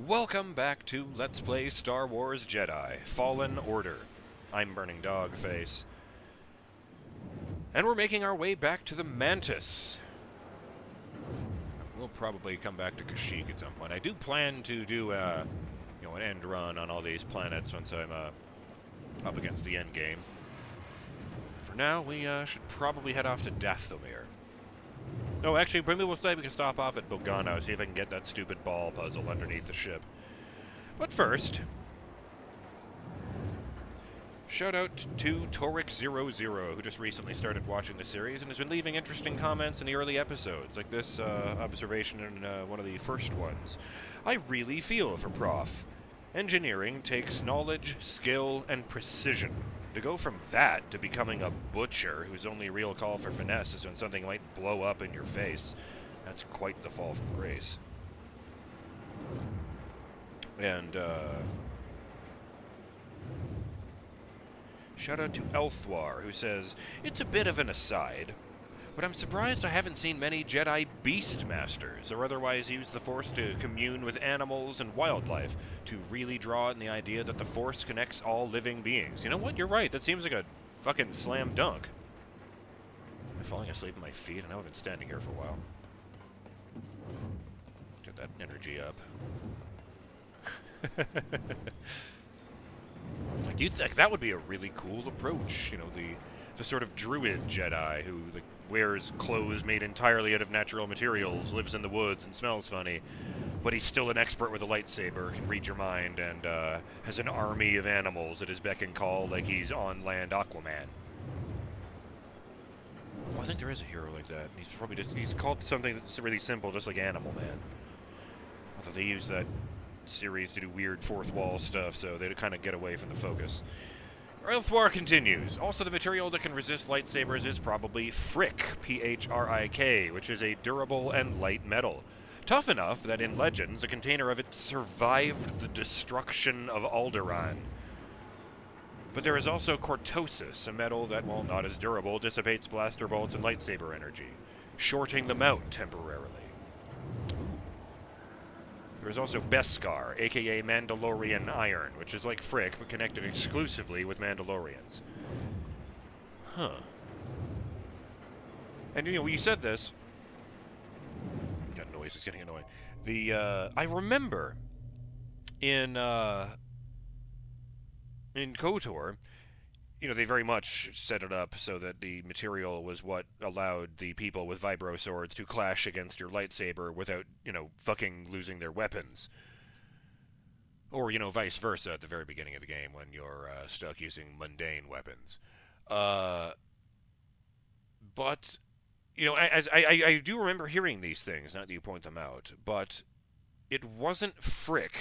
Welcome back to Let's Play Star Wars Jedi Fallen Order. I'm BurningDogFace. And we're making our way back to the Mantis. We'll probably come back to Kashyyyk at some point. I do plan to do an end run on all these planets once I'm up against the end game. For now, we should probably head off to Dathomir. Oh, actually, maybe we can stop off at Bogano, see if I can get that stupid ball puzzle underneath the ship. But first, shout out to Toric00, who just recently started watching the series and has been leaving interesting comments in the early episodes, like this observation in one of the first ones. I really feel for Prof. Engineering takes knowledge, skill, and precision. To go from that to becoming a butcher whose only real call for finesse is when something might blow up in your face, that's quite the fall from grace. And, shout out to Elthwar, who says, "It's a bit of an aside, but I'm surprised I haven't seen many Jedi Beastmasters, or otherwise use the Force to commune with animals and wildlife, to really draw in the idea that the Force connects all living beings." You know what? You're right. That seems like a fucking slam dunk. Am I falling asleep at my feet? I know I've been standing here for a while. Get that energy up. Like, that would be a really cool approach. You know, the sort of druid Jedi who wears clothes made entirely out of natural materials, lives in the woods, and smells funny, but he's still an expert with a lightsaber, can read your mind, and has an army of animals at his beck and call like he's on-land Aquaman. Well, I think there is a hero like that. He's called something that's really simple, just like Animal Man. Although they use that series to do weird fourth wall stuff, so they kind of get away from the focus. Elthwar continues. Also, the material that can resist lightsabers is probably Phrik, P-H-R-I-K, which is a durable and light metal. Tough enough that in Legends, a container of it survived the destruction of Alderaan. But there is also cortosis, a metal that, while not as durable, dissipates blaster bolts and lightsaber energy, shorting them out temporarily. There is also Beskar, aka Mandalorian Iron, which is like Phrik, but connected exclusively with Mandalorians. Huh. And, you know, when you said this... Got noise, it's getting annoying. I remember in KOTOR, you know, they very much set it up so that the material was what allowed the people with vibro swords to clash against your lightsaber without, you know, fucking losing their weapons. Or, you know, vice versa at the very beginning of the game when you're stuck using mundane weapons. But, you know, as I do remember hearing these things, not that you point them out, but it wasn't Phrik.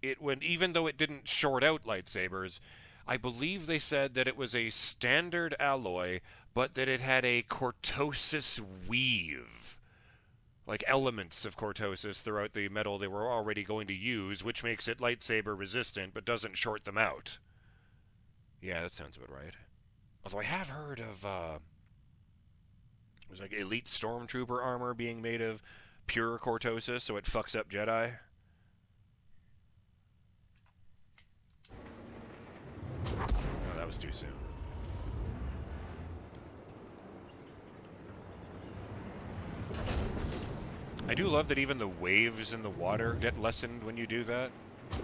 Even though it didn't short out lightsabers, I believe they said that it was a standard alloy, but that it had a cortosis weave. Like elements of cortosis throughout the metal they were already going to use, which makes it lightsaber resistant, but doesn't short them out. Yeah, that sounds about right. Although I have heard of, it was like elite stormtrooper armor being made of pure cortosis, so it fucks up Jedi. Oh, that was too soon. I do love that even the waves in the water get lessened when you do that. This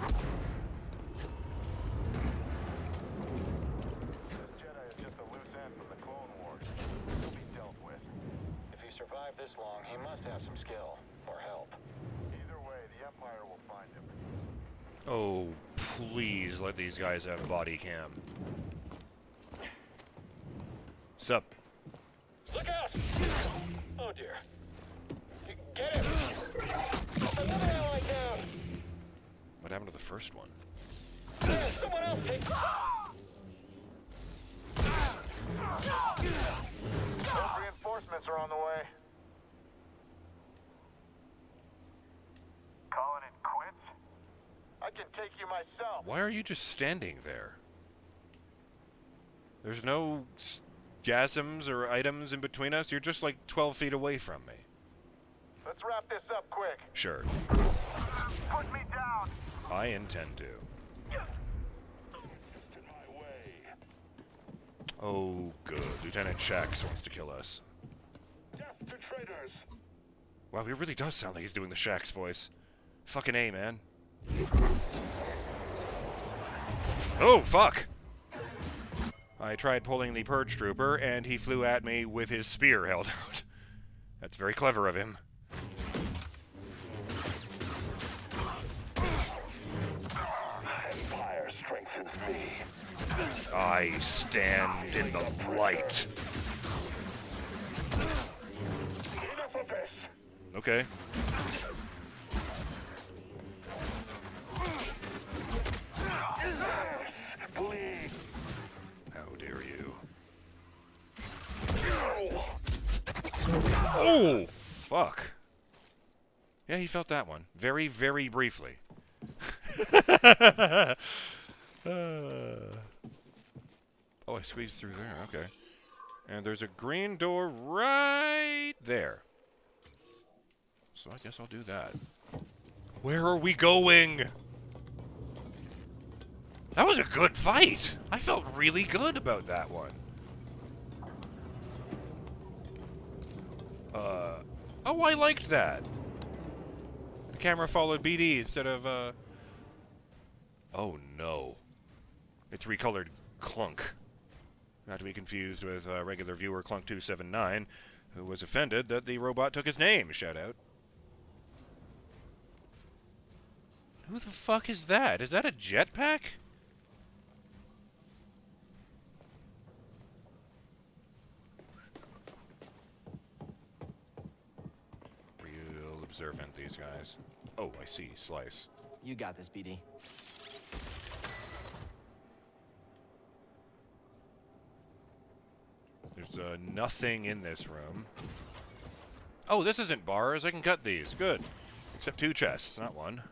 Jedi is just a loose end from the Clone Wars. He'll be dealt with. If he survived this long, he must have some skill, or help. Either way, the Empire will find him. Oh, please let these guys have body cam. Sup? Look out! Oh dear. Get him! Another ally down! What happened to the first one? Someone else take... Those reinforcements are on the way. Calling it quits? I can take you myself. Why are you just standing there? There's no gasms or items in between us. You're just like 12 feet away from me. Let's wrap this up quick. Sure. Put me down! I intend to. In my way. Oh, good. Lieutenant Shax wants to kill us. Death to traitors! Wow, he really does sound like he's doing the Shax voice. Fucking A, man. Oh, fuck! I tried pulling the Purge Trooper, and he flew at me with his spear held out. That's very clever of him. Empire strengthens me. I stand in the light. Enough of this! Okay. Bleed! How dare you? No! Oh, fuck. Yeah, he felt that one. Very, very briefly. Oh, I squeezed through there. Okay. And there's a green door right there. So I guess I'll do that. Where are we going? That was a good fight. I felt really good about that one. Oh, I liked that. The camera followed BD instead of, Oh, no. It's recolored Clunk. Not to be confused with regular viewer Clunk279, who was offended that the robot took his name. Shout out. Who the fuck is that? Is that a jetpack? Real observant, these guys. Oh, I see. Slice. You got this, BD. There's nothing in this room. Oh, this isn't bars. I can cut these. Good. Except 2 chests, not 1.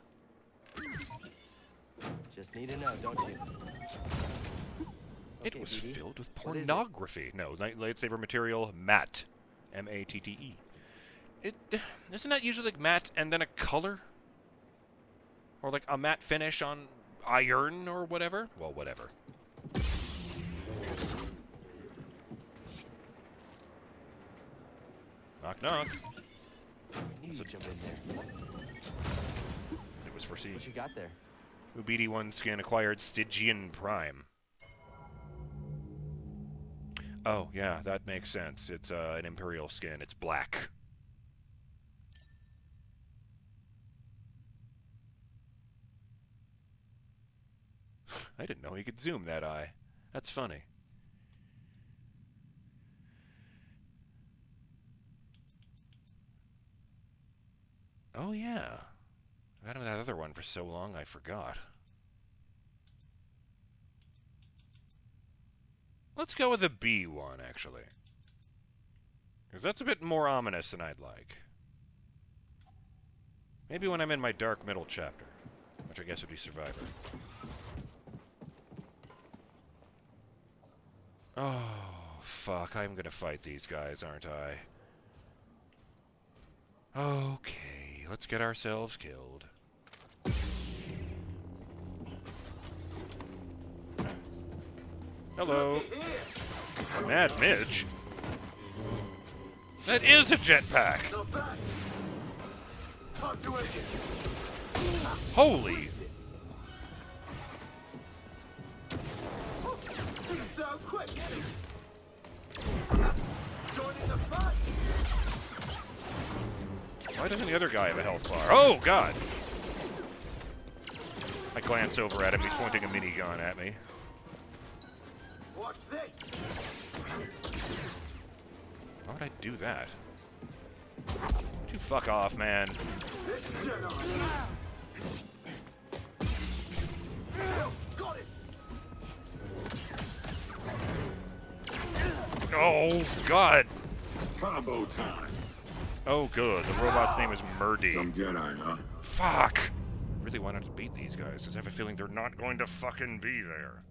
Just need to know, don't you? It Okay, was BD. filled with What is it? pornography. No, lightsaber material, matte. M-A-T-T-E. Isn't that usually like matte and then a color? Or like a matte finish on iron or whatever? Well, whatever. Knock, knock. I knew you'd jump in there. It was foreseen. What you got there? BD1 skin acquired Stygian Prime. Oh, yeah, that makes sense. It's an Imperial skin. It's black. I didn't know he could zoom that eye. That's funny. Oh, yeah. I've had him that other one for so long, I forgot. Let's go with the B one, actually. Because that's a bit more ominous than I'd like. Maybe when I'm in my dark middle chapter. Which I guess would be Survivor. Oh, fuck. I'm gonna fight these guys, aren't I? Okay, let's get ourselves killed. Hello. Mad Midge? That is a jetpack! Holy! So quick! Joining the fight! Why doesn't the other guy have a health bar? Oh, God! I glance over at him. He's pointing a minigun at me. Watch this! Why would I do that? Would you fuck off, man? This Jedi! Got it! Oh, God! Combo time. Oh, good. The robot's name is Murdy. Some Jedi, huh? Fuck! Really wanted to beat these guys, because I have a feeling they're not going to fucking be there.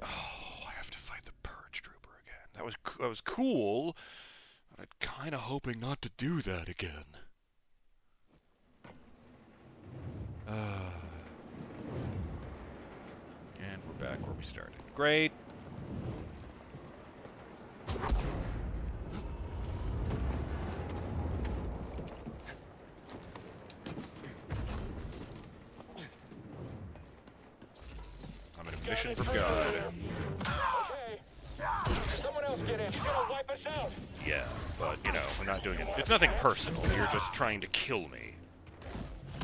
Oh, I have to fight the Purge Trooper again. That was cool, but I'm kind of hoping not to do that again. And we're back where we started. Great. I'm in a mission for God. Okay. Someone else get in. He's gonna wipe us out. Yeah, but, you know, we're not doing it. It's nothing personal. You're just trying to kill me.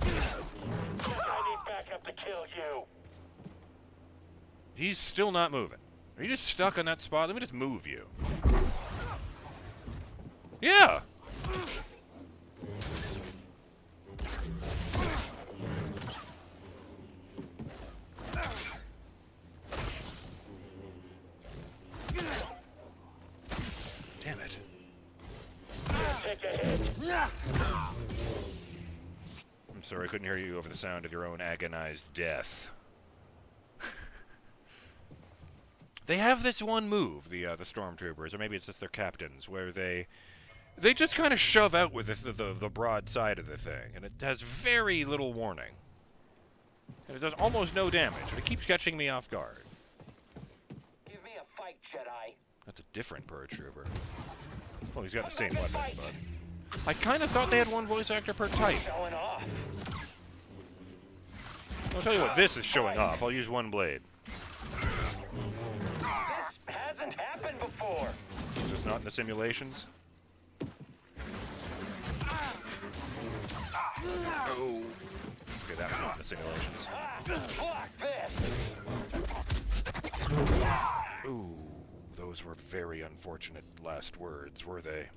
I need backup to kill you. He's still not moving. Are you just stuck on that spot? Let me just move you. Yeah! Damn it. Take a hit. I'm sorry, I couldn't hear you over the sound of your own agonized death. They have this one move, the stormtroopers, or maybe it's just their captains, where they just kind of shove out with the broad side of the thing, and it has very little warning. And it does almost no damage, but it keeps catching me off guard. Give me a fight, Jedi. That's a different Purge Trooper. Well, he's got the same weapon, but... I kind of thought they had one voice actor per type. Showing off. I'll tell you what, this is showing off. I'll use one blade. This hasn't happened before. Is this not in the simulations? Oh. Okay, that was not in the simulations. Block this. Ooh, those were very unfortunate last words, were they?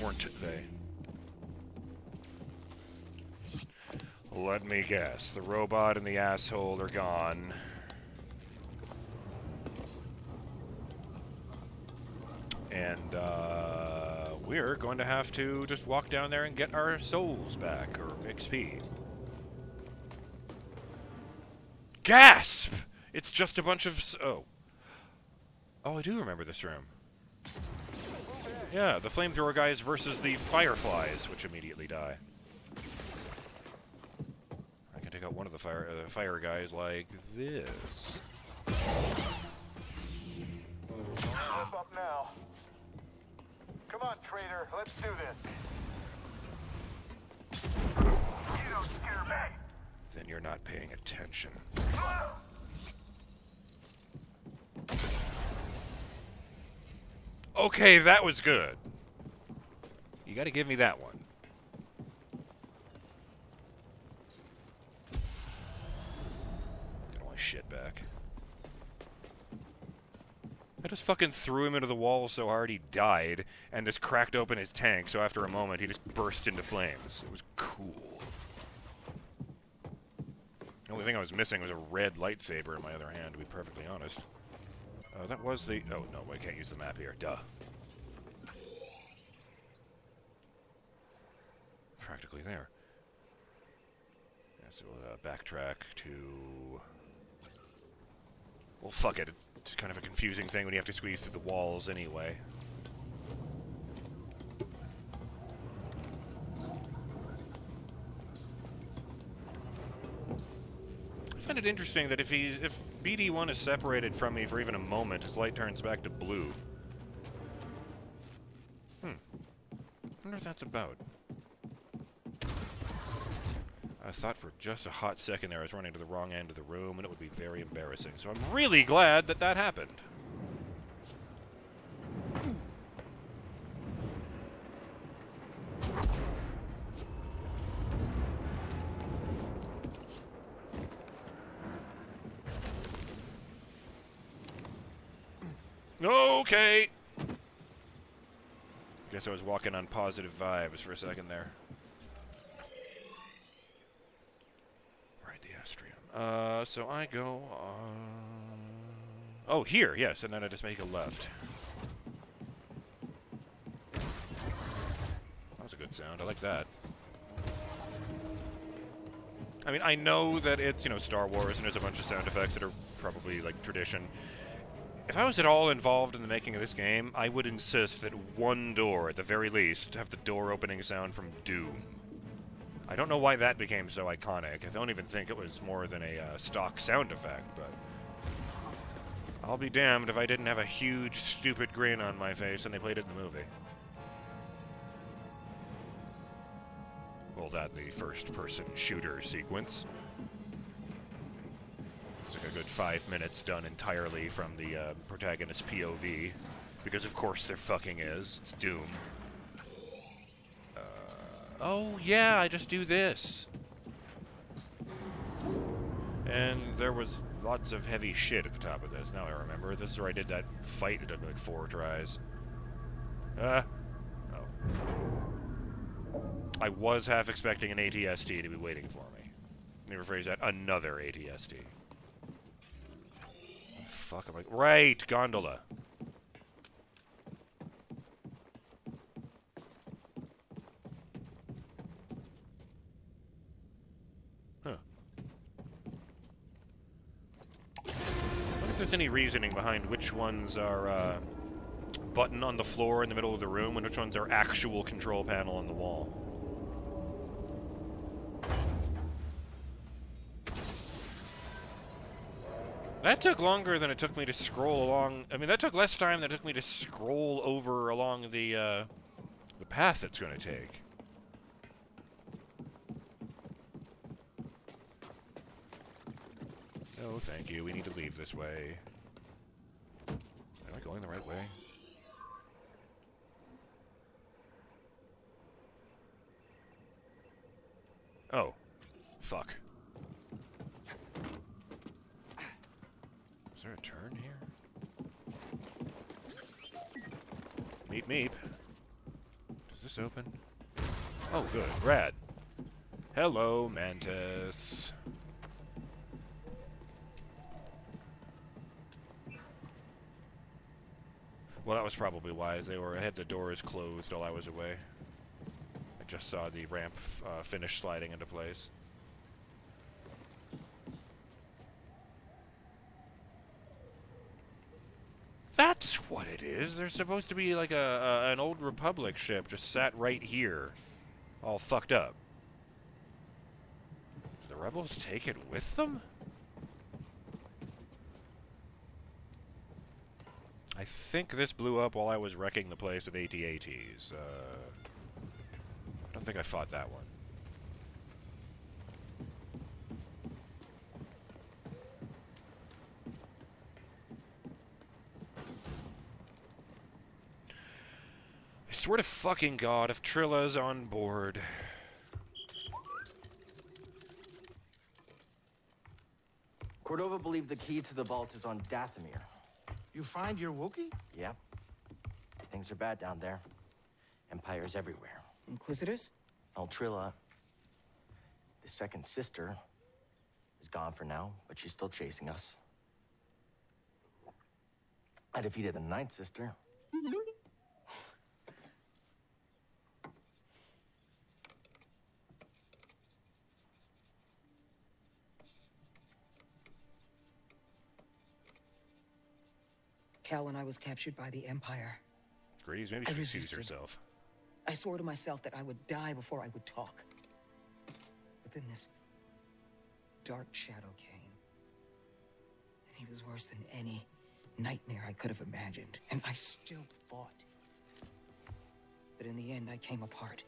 Weren't they? Let me guess. The robot and the asshole are gone. And, we're going to have to just walk down there and get our souls back, or XP. Gasp! It's just a bunch of... Oh. Oh, I do remember this room. Yeah, the flamethrower guys versus the fireflies, which immediately die. I can take out one of the fire guys like this. Step up now. Come on, traitor. Let's do this. You don't scare me. Then you're not paying attention. Okay, that was good. You gotta give me that one. Get all my shit back. I just fucking threw him into the wall so hard he died, and this cracked open his tank, so after a moment he just burst into flames. It was cool. The only thing I was missing was a red lightsaber in my other hand, to be perfectly honest. That was the... Oh, no, I can't use the map here. Duh. Practically there. Yeah, so backtrack to... Well, fuck it. It's kind of a confusing thing when you have to squeeze through the walls anyway. I find it interesting that if BD1 is separated from me for even a moment, his light turns back to blue. I wonder what that's about. I thought for just a hot second there I was running to the wrong end of the room, and it would be very embarrassing. So I'm really glad that that happened. Okay. Guess I was walking on positive vibes for a second there. Right, the Astrium. So I go on... Oh, here, yes, and then I just make a left. That was a good sound. I like that. I mean, I know that it's, you know, Star Wars, and there's a bunch of sound effects that are probably, like, tradition. If I was at all involved in the making of this game, I would insist that one door, at the very least, have the door opening sound from Doom. I don't know why that became so iconic. I don't even think it was more than a stock sound effect, but I'll be damned if I didn't have a huge, stupid grin on my face and they played it in the movie. Well, that the first-person shooter sequence. It's like a good 5 minutes done entirely from the protagonist's POV, because of course there fucking is. It's Doom. Oh yeah, I just do this. And there was lots of heavy shit at the top of this. Now I remember. This is where I did that fight. It took like 4 tries. Oh. I was half expecting an ATST to be waiting for me. Let me rephrase that. Another ATST. Fuck, I'm like, right, gondola. Huh. I wonder if there's any reasoning behind which ones are button on the floor in the middle of the room and which ones are actual control panel on the wall. That took longer than it took me to scroll along. I mean, that took less time than it took me to scroll over along the path it's going to take. Oh, thank you. We need to leave this way. Am I going the right way? Oh. Fuck. Is there a turn here? Meep meep. Does this open? Oh, good. Rad. Hello, Mantis. Well, that was probably wise. They were ahead. The doors closed while I was away. I just saw the ramp finish sliding into place. That's what it is. There's supposed to be like an old Republic ship just sat right here, all fucked up. Did the rebels take it with them? I think this blew up while I was wrecking the place with AT-ATs. I don't think I fought that one. I swear to fucking God, if Trilla's on board. Cordova believed the key to the vault is on Dathomir. You find your Wookiee? Yep. Things are bad down there. Empires everywhere. Inquisitors? Trilla, the second sister, is gone for now, but she's still chasing us. I defeated the ninth sister. Cal, when I was captured by the Empire, Grease, maybe I she sees resisted. herself. I swore to myself that I would die before I would talk. But then this dark shadow came. And he was worse than any nightmare I could have imagined. And I still fought. But in the end, I came apart.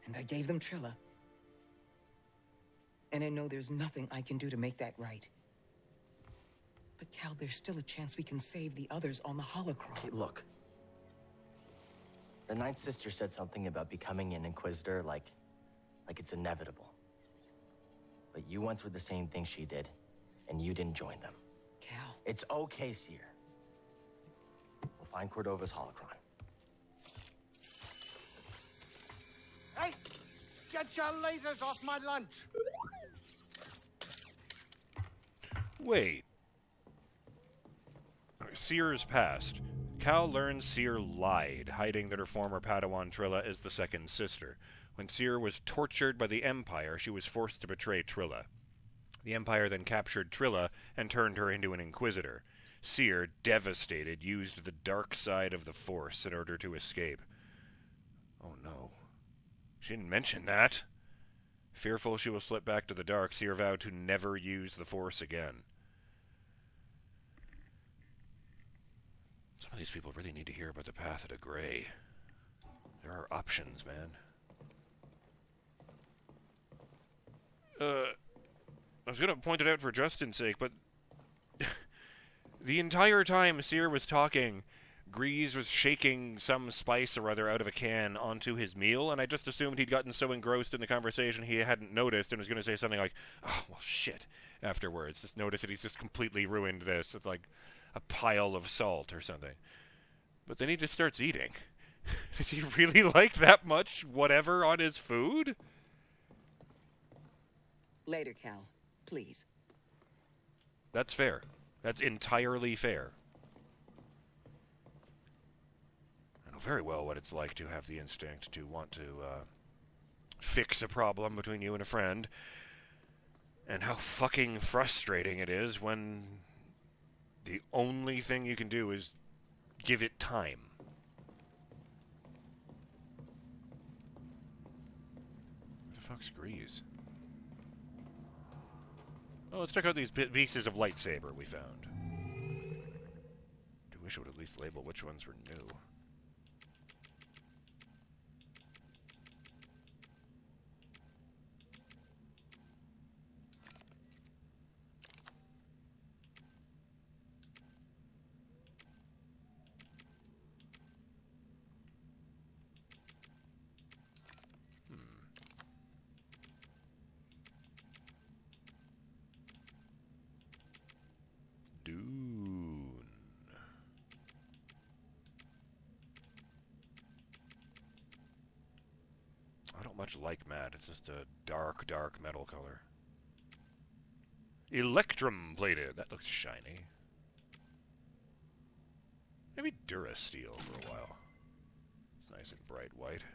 And I gave them Trilla. And I know there's nothing I can do to make that right. But Cal, there's still a chance we can save the others on the holocron. Okay, look. The ninth sister said something about becoming an Inquisitor like it's inevitable. But you went through the same thing she did, and you didn't join them. Cal. It's okay, Seer. We'll find Cordova's holocron. Hey! Get your lasers off my lunch! Wait. Seer's past. Cal learns Seer lied, hiding that her former Padawan Trilla is the second sister. When Seer was tortured by the Empire, she was forced to betray Trilla. The Empire then captured Trilla and turned her into an Inquisitor. Seer, devastated, used the dark side of the Force in order to escape. Oh no. She didn't mention that. Fearful she will slip back to the dark, Seer vowed to never use the Force again. Some of these people really need to hear about the path of the Grey. There are options, man. I was going to point it out for Justin's sake, but the entire time Seer was talking, Grease was shaking some spice or other out of a can onto his meal, and I just assumed he'd gotten so engrossed in the conversation he hadn't noticed and was going to say something like, oh, well, shit, afterwards. Just notice that he's just completely ruined this. It's like a pile of salt or something. But then he just starts eating. Does he really like that much whatever on his food? Later, Cal. Please. That's fair. That's entirely fair. I know very well what it's like to have the instinct to want to fix a problem between you and a friend, and how fucking frustrating it is when the only thing you can do is give it time. Where the fuck's Grease? Oh, let's check out these pieces of lightsaber we found. I wish it would at least label which ones were new. Dune. I don't much like matte. It's just a dark, dark metal color. Electrum plated. That looks shiny. Maybe Durasteel for a while. It's nice and bright white.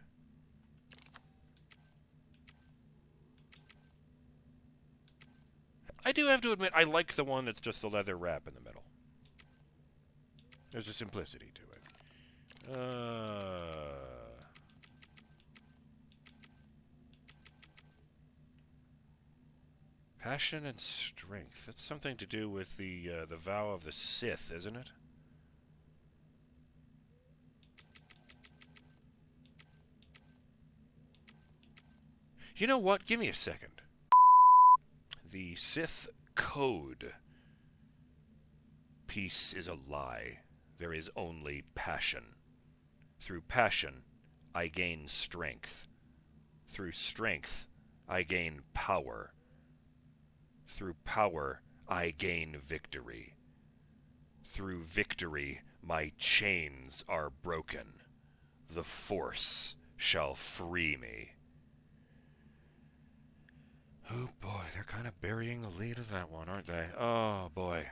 I do have to admit, I like the one that's just the leather wrap in the middle. There's a simplicity to it. Passion and strength. That's something to do with the vow of the Sith, isn't it? You know what? Give me a second. The Sith code. Peace is a lie. There is only passion. Through passion, I gain strength. Through strength, I gain power. Through power, I gain victory. Through victory, my chains are broken. The Force shall free me. Oh boy, they're kind of burying the lead of that one, aren't they? Oh boy.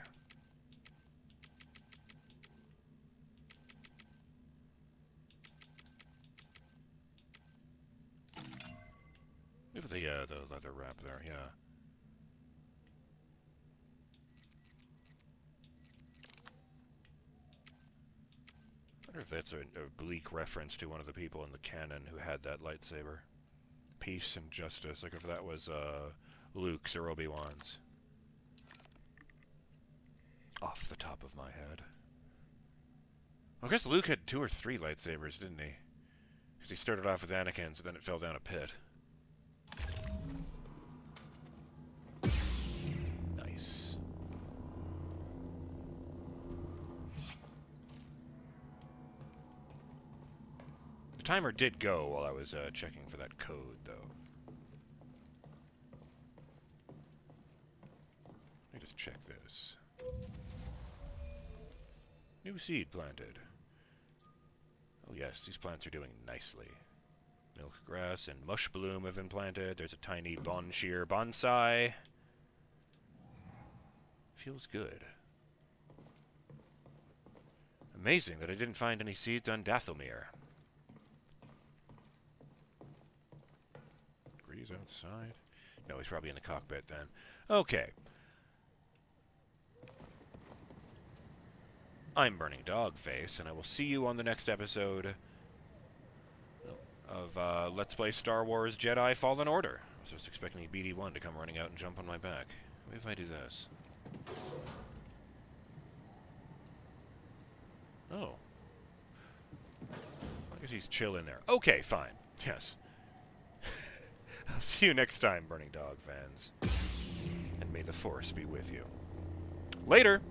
Maybe the leather wrap there, yeah. I wonder if that's a oblique reference to one of the people in the canon who had that lightsaber. Peace and justice, like if that was Luke's or Obi-Wan's. Off the top of my head. I guess Luke had 2 or 3 lightsabers, didn't he? Because he started off with Anakin's, and then it fell down a pit. Nice. The timer did go while I was checking for that code, though. Let me just check this. New seed planted. Oh yes, these plants are doing nicely. Milk grass and mush bloom have been planted. There's a tiny bonshear bonsai. Feels good. Amazing that I didn't find any seeds on Dathomir. Grease outside. No, he's probably in the cockpit then. Okay. I'm BurningDogFace, and I will see you on the next episode of Let's Play Star Wars Jedi Fallen Order. I was just expecting BD1 to come running out and jump on my back. What if I do this? Oh. I guess he's chill in there. Okay, fine. Yes. I'll see you next time, Burning Dog fans. And may the Force be with you. Later!